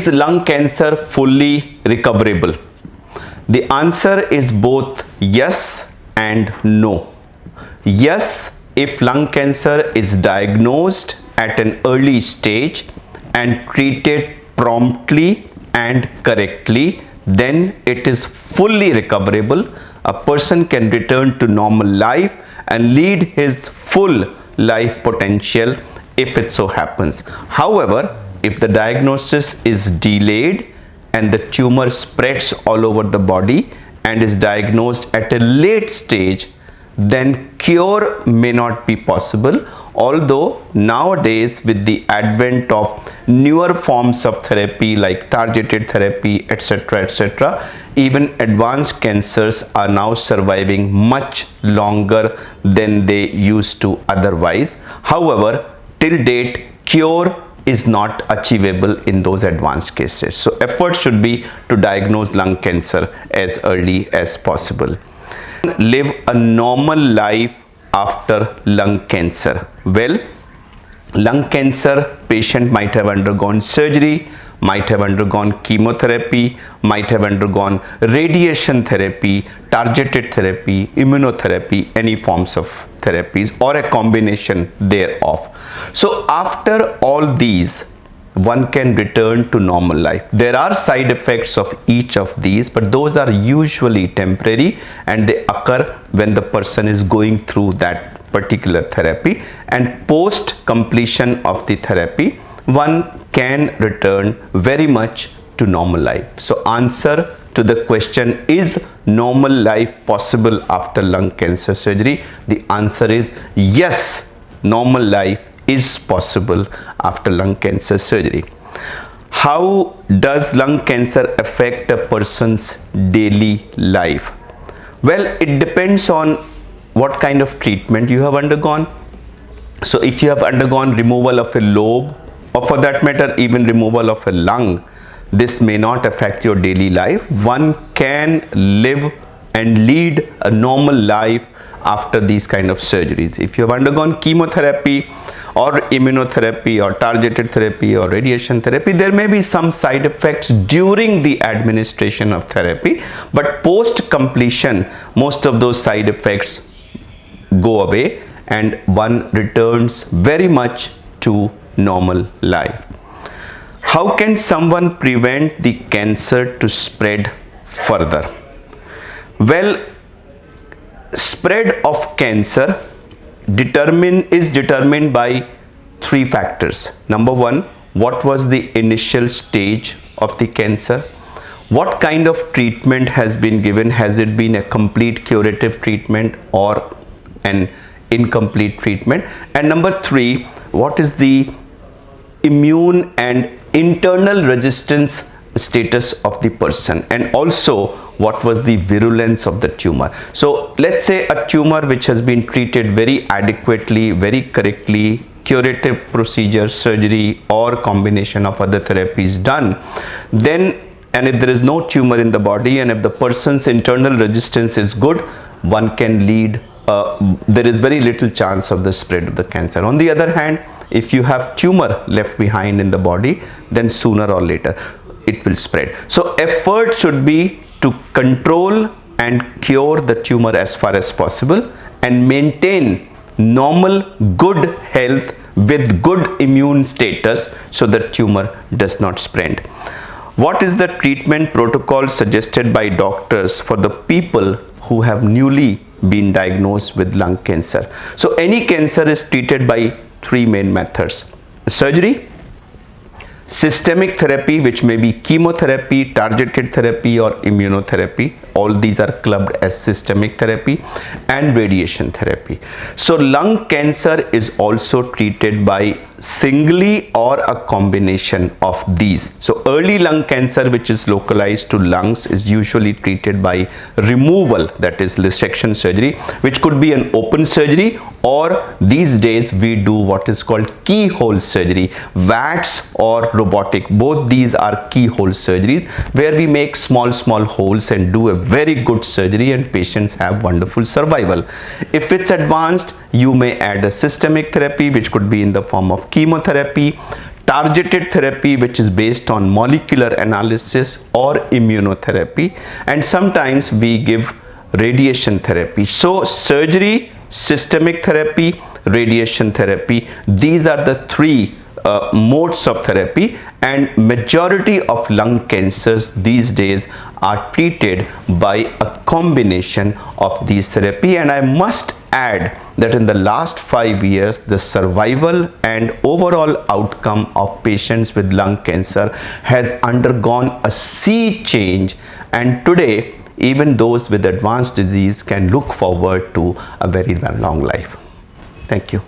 Is lung cancer fully recoverable? The answer is both yes and no. Yes, if lung cancer is diagnosed at an early stage and treated promptly and correctly, then it is fully recoverable. A person can return to normal life and lead his full life potential if it so happens. However, if the diagnosis is delayed and the tumor spreads all over the body and is diagnosed at a late stage, then cure may not be possible. Although nowadays, with the advent of newer forms of therapy like targeted therapy, etc., even advanced cancers are now surviving much longer than they used to otherwise. However, till date, cure is not achievable in those advanced cases. So effort should be to diagnose lung cancer as early as possible. Live a normal life after lung cancer. Well, lung cancer patient might have undergone surgery, might have undergone chemotherapy, might have undergone radiation therapy, targeted therapy, immunotherapy, any forms of therapies or a combination thereof. So after all these, one can return to normal life. There are side effects of each of these, but those are usually temporary and they occur when the person is going through that particular therapy, and post completion of the therapy, one can return very much to normal life. So answer to the question, is normal life possible after lung cancer surgery? The answer is yes, normal life is possible after lung cancer surgery. How does lung cancer affect a person's daily life? Well, it depends on what kind of treatment you have undergone. So if you have undergone removal of a lobe, or for that matter even removal of a lung, this may not affect your daily life. One can live and lead a normal life after these kind of surgeries. If you have undergone chemotherapy or immunotherapy or targeted therapy or radiation therapy, there may be some side effects during the administration of therapy, but post completion most of those side effects go away and one returns very much to normal life. How can someone prevent the cancer to spread further? Well, spread of cancer is determined by three factors. Number one, what was the initial stage of the cancer? What kind of treatment has been given? Has it been a complete curative treatment or an incomplete treatment? And number three, what is the immune and internal resistance status of the person, and also what was the virulence of the tumor? So let's say a tumor which has been treated very adequately, very correctly, curative procedure, surgery or combination of other therapies done, then, and if there is no tumor in the body and if the person's internal resistance is good, one can lead, there is very little chance of the spread of the cancer. On the other hand, if you have tumor left behind in the body, then sooner or later it will spread. So effort should be to control and cure the tumor as far as possible and maintain normal good health with good immune status so that tumor does not spread. What is the treatment protocol suggested by doctors for the people who have newly been diagnosed with lung cancer? So any cancer is treated by three main methods: surgery, systemic therapy, which may be chemotherapy, targeted therapy or immunotherapy. All these are clubbed as systemic therapy, and radiation therapy. So lung cancer is also treated by singly or a combination of these. So early lung cancer, which is localized to lungs, is usually treated by removal, that is resection surgery, which could be an open surgery, or these days we do what is called keyhole surgery, VATS or robotic. Both these are keyhole surgeries where we make small holes and do a very good surgery and patients have wonderful survival. If it's advanced, you may add a systemic therapy, which could be in the form of chemotherapy, targeted therapy which is based on molecular analysis or immunotherapy, and sometimes we give radiation therapy. So surgery, systemic therapy, radiation therapy, these are the three modes of therapy, and majority of lung cancers these days are treated by a combination of these therapy. And I must add that in the last 5 years, the survival and overall outcome of patients with lung cancer has undergone a sea change, and today even those with advanced disease can look forward to a very long life. Thank you.